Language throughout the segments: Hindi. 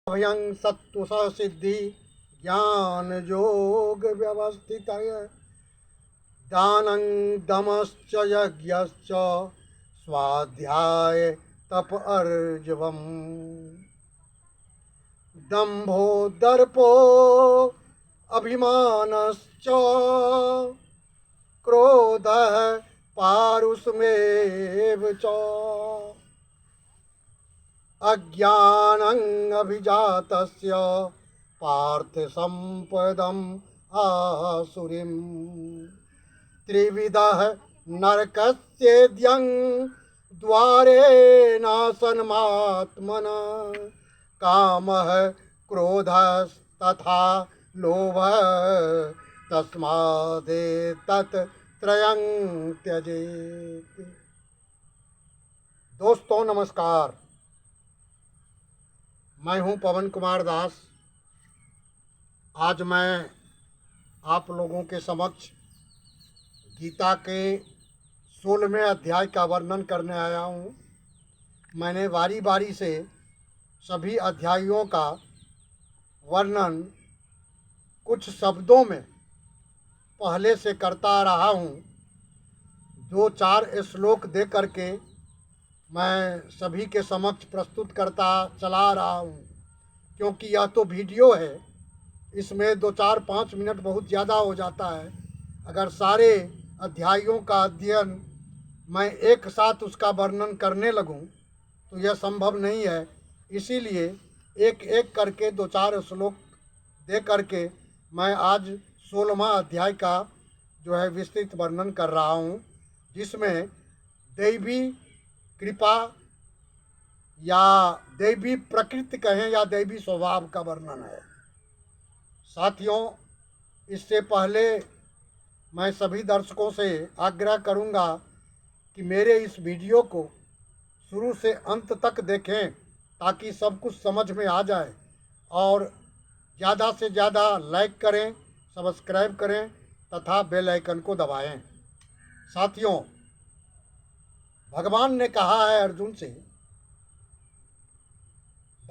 अभयं सत्तु सिद्धि ज्ञान योग व्यवस्थित दानं दमश्च यज्ञश्च स्वाध्याय तप अर्जवम् दंभो दर्पो अभिमानश्च क्रोधः पारुषमेव च अज्ञानं अभिजातस्य पार्थ संपदम् आसुरीम् त्रिविधः नरकस्येद्यं द्वारेणासनमात्मनः कामः क्रोधस्तथा लोभः तस्मादेतत् त्रयं त्यजेत्। दोस्तों नमस्कार, मैं हूं पवन कुमार दास। आज मैं आप लोगों के समक्ष गीता के 16वें अध्याय का वर्णन करने आया हूं। मैंने बारी बारी से सभी अध्यायों का वर्णन कुछ शब्दों में पहले से करता रहा हूं। 2-4 श्लोक दे करके मैं सभी के समक्ष प्रस्तुत करता चला रहा हूं, क्योंकि यह तो वीडियो है, इसमें 2-4-5 मिनट बहुत ज़्यादा हो जाता है। अगर सारे अध्यायों का अध्ययन मैं एक साथ उसका वर्णन करने लगूं तो यह संभव नहीं है। इसीलिए एक एक करके 2-4 श्लोक दे करके मैं आज 16वां अध्याय का जो है विस्तृत वर्णन कर रहा हूं, जिसमें दैवी कृपा या दैवी प्रकृति कहें या दैवी स्वभाव का वर्णन है। साथियों, इससे पहले मैं सभी दर्शकों से आग्रह करूंगा कि मेरे इस वीडियो को शुरू से अंत तक देखें, ताकि सब कुछ समझ में आ जाए, और ज़्यादा से ज़्यादा लाइक करें, सब्सक्राइब करें तथा बेल आइकन को दबाएं। साथियों, भगवान ने कहा है अर्जुन से,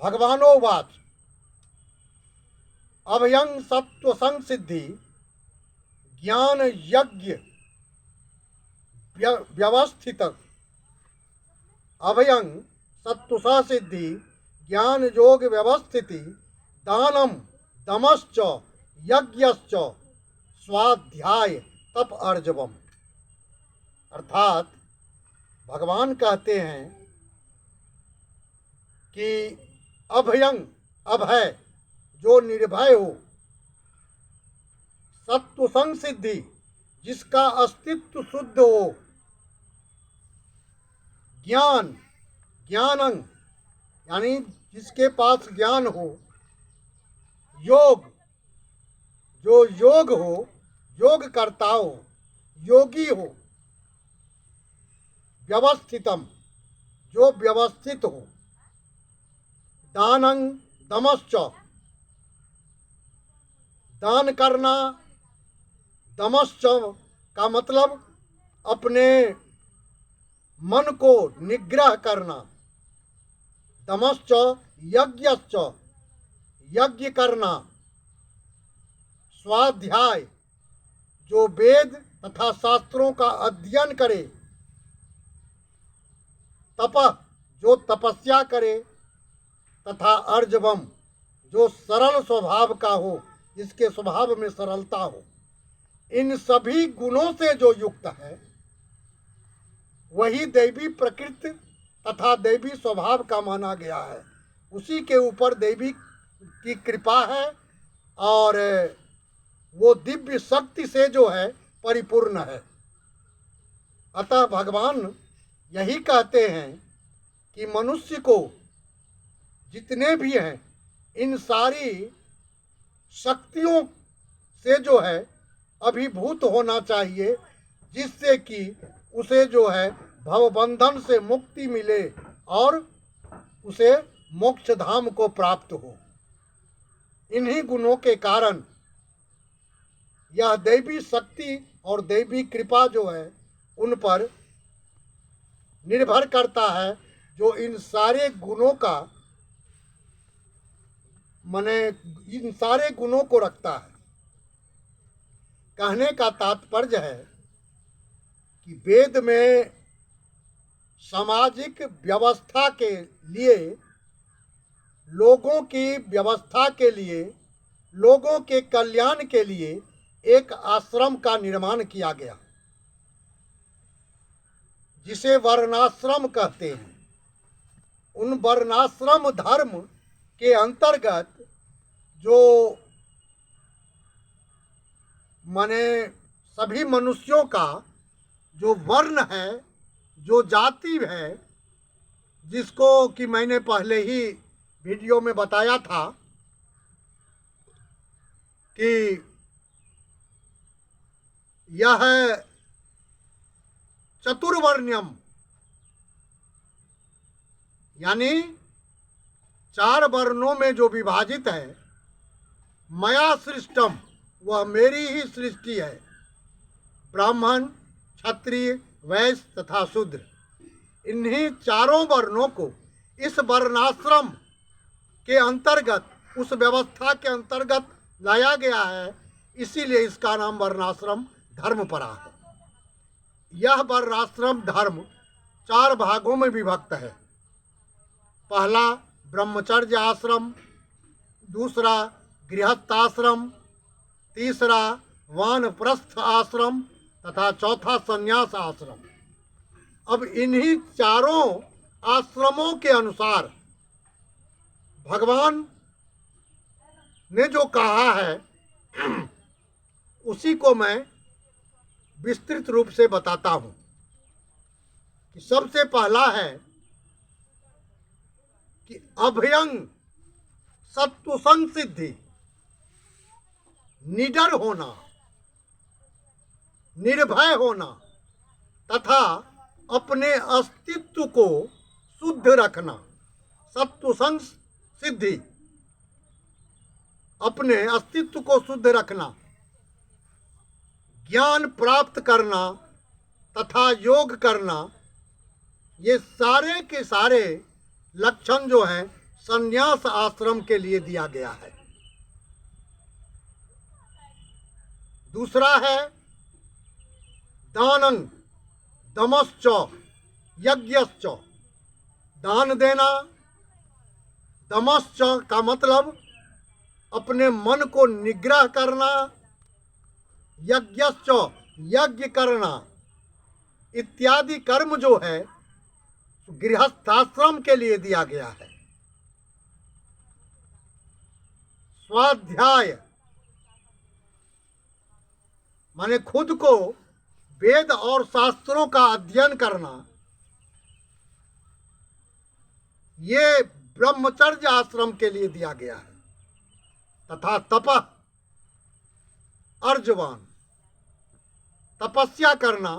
भगवानोवाच अभयं सत्व संसिद्धि ज्ञान यज्ञ व्यवस्थित अभयं सत्व सिद्धि ज्ञान योग व्यवस्थिति दानम दमश्च यज्ञश्च स्वाध्याय तप अर्जवम। अर्थात भगवान कहते हैं कि अभयं, अभय जो निर्भय हो, सत्व संसिद्धि जिसका अस्तित्व शुद्ध हो, ज्ञान, ज्ञानं यानी जिसके पास ज्ञान हो, योग जो योग हो, योग करता हो, योगी हो, व्यवस्थितम जो व्यवस्थित हो, दानं दमश्च दान करना, दमश्च का मतलब अपने मन को निग्रह करना, दमश्च यज्ञश्च यज्ञ करना, स्वाध्याय जो वेद तथा शास्त्रों का अध्ययन करे, तपः जो तपस्या करे, तथा अर्जवम जो सरल स्वभाव का हो, जिसके स्वभाव में सरलता हो। इन सभी गुणों से जो युक्त है वही दैवी प्रकृति तथा दैवी स्वभाव का माना गया है। उसी के ऊपर दैवी की कृपा है और वो दिव्य शक्ति से जो है परिपूर्ण है। अतः भगवान यही कहते हैं कि मनुष्य को जितने भी हैं इन सारी शक्तियों से जो है अभिभूत होना चाहिए, जिससे कि उसे जो है भवबंधन से मुक्ति मिले और उसे मोक्ष धाम को प्राप्त हो। इन्हीं गुणों के कारण यह दैवी शक्ति और दैवी कृपा जो है उन पर निर्भर करता है, जो इन सारे गुणों का माने इन सारे गुणों को रखता है। कहने का तात्पर्य है कि वेद में सामाजिक व्यवस्था के लिए, लोगों की व्यवस्था के लिए, लोगों के कल्याण के लिए एक आश्रम का निर्माण किया गया, जिसे वर्णाश्रम कहते हैं। उन वर्णाश्रम धर्म के अंतर्गत जो माने सभी मनुष्यों का जो वर्ण है, जो जाति है, जिसको कि मैंने पहले ही वीडियो में बताया था कि यह चतुर्वर्ण्यम, यानी 4 वर्णों में जो विभाजित है, मया सृष्टम, वह मेरी ही सृष्टि है, ब्राह्मण, क्षत्रिय, वैश्य तथा शूद्र। इन्हीं चारों वर्णों को इस वर्णाश्रम के अंतर्गत, उस व्यवस्था के अंतर्गत लाया गया है, इसीलिए इसका नाम वर्णाश्रम धर्म पड़ा है। यह वर्णाश्रम धर्म 4 भागों में विभक्त है। पहला ब्रह्मचर्य आश्रम, दूसरा गृहस्थाश्रम, तीसरा वानप्रस्थ आश्रम तथा चौथा संन्यास आश्रम। अब इन्हीं चारों आश्रमों के अनुसार भगवान ने जो कहा है उसी को मैं विस्तृत रूप से बताता हूं। कि सबसे पहला है कि अभयंग सत्व संसिद्धि, निडर होना, निर्भय होना तथा अपने अस्तित्व को शुद्ध रखना। सत्व संसिद्धि, अपने अस्तित्व को शुद्ध रखना, ज्ञान प्राप्त करना तथा योग करना, ये सारे के सारे लक्षण जो हैं संन्यास आश्रम के लिए दिया गया है। दूसरा है दानं दमश्च यज्ञश्च, दान देना। दमश्च का मतलब अपने मन को निग्रह करना, यज्ञश्च यज्ञ करना इत्यादि कर्म जो है गृहस्थाश्रम के लिए दिया गया है। स्वाध्याय माने खुद को वेद और शास्त्रों का अध्ययन करना, ये ब्रह्मचर्य आश्रम के लिए दिया गया है। तथा तपः, अर्जवान, तपस्या करना,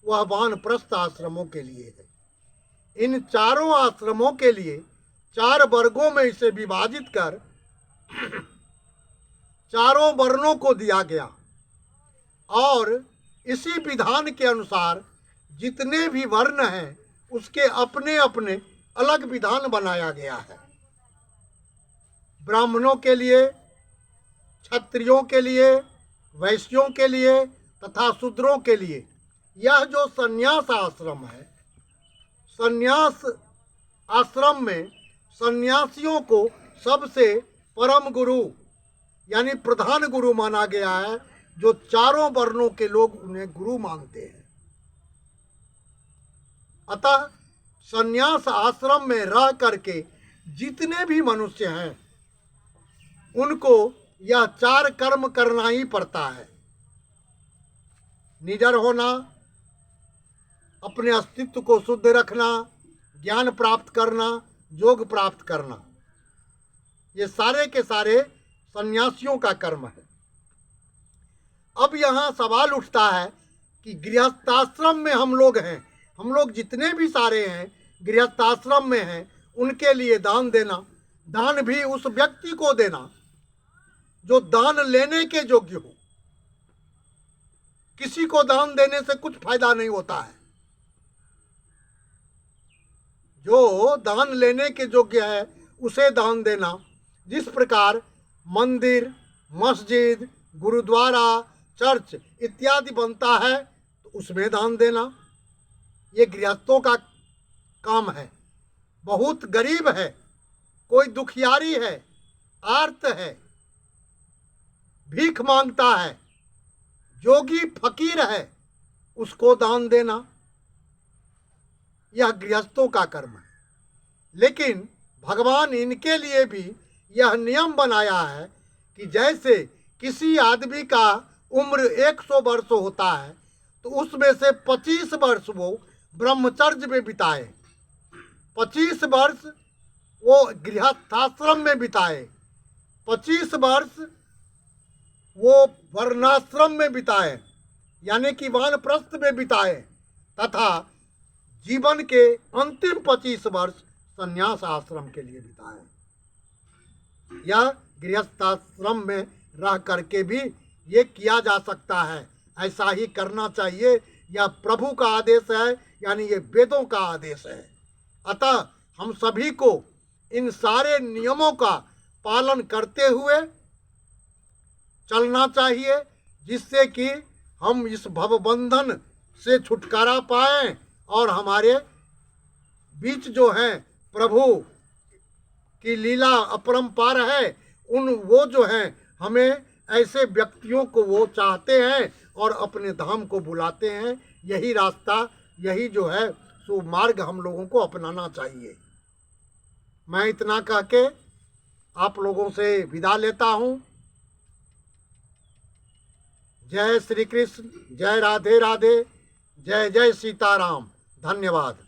वह वानप्रस्थ आश्रमों के लिए है। इन चारों आश्रमों के लिए 4 वर्गों में इसे विभाजित कर चारों वर्णों को दिया गया और इसी विधान के अनुसार जितने भी वर्ण हैं उसके अपने अपने अलग विधान बनाया गया है। ब्राह्मणों के लिए, क्षत्रियों के लिए, वैश्यों के लिए तथा शूद्रों के लिए यह जो संन्यास आश्रम है, संन्यास आश्रम में सन्यासियों को सबसे परम गुरु यानी प्रधान गुरु माना गया है, जो चारों वर्णों के लोग उन्हें गुरु मानते हैं। अतः संन्यास आश्रम में रह करके जितने भी मनुष्य हैं उनको यह 4 कर्म करना ही पड़ता है। निडर होना, अपने अस्तित्व को शुद्ध रखना, ज्ञान प्राप्त करना, योग प्राप्त करना, ये सारे के सारे सन्यासियों का कर्म है। अब यहाँ सवाल उठता है कि गृहस्थाश्रम में हम लोग हैं, हम लोग जितने भी सारे हैं गृहस्थाश्रम में हैं, उनके लिए दान देना, दान भी उस व्यक्ति को देना जो दान लेने के योग्य हो। किसी को दान देने से कुछ फायदा नहीं होता है। जो दान लेने के योग्य है उसे दान देना, जिस प्रकार मंदिर, मस्जिद, गुरुद्वारा, चर्च इत्यादि बनता है तो उसमें दान देना, ये गृहस्थों का काम है। बहुत गरीब है, कोई दुखियारी है, आर्त है, भीख मांगता है, जोगी फकीर है, उसको दान देना, यह गृहस्थों का कर्म है। लेकिन भगवान इनके लिए भी यह नियम बनाया है कि जैसे किसी आदमी का उम्र 100 वर्ष होता है तो उसमें से 25 वर्ष वो ब्रह्मचर्य में बिताए, 25 वर्ष वो गृहस्थाश्रम में बिताए, 25 वर्ष वो वर्णाश्रम में बिताए, यानी कि वानप्रस्थ में बिताए, तथा जीवन के अंतिम 25 वर्ष संन्यास आश्रम के लिए बिताए। यह गृहस्थाश्रम में रह करके भी ये किया जा सकता है, ऐसा ही करना चाहिए। यह प्रभु का आदेश है, यानी ये वेदों का आदेश है। अतः हम सभी को इन सारे नियमों का पालन करते हुए चलना चाहिए, जिससे कि हम इस भवबंधन से छुटकारा पाएं और हमारे बीच जो है प्रभु की लीला अपरंपार है, वो जो हैं हमें ऐसे व्यक्तियों को वो चाहते हैं और अपने धाम को बुलाते हैं। यही रास्ता, यही जो है सो मार्ग हम लोगों को अपनाना चाहिए। मैं इतना कह के आप लोगों से विदा लेता हूँ। जय श्री कृष्ण, जय राधे राधे, जय जय सीताराम। धन्यवाद।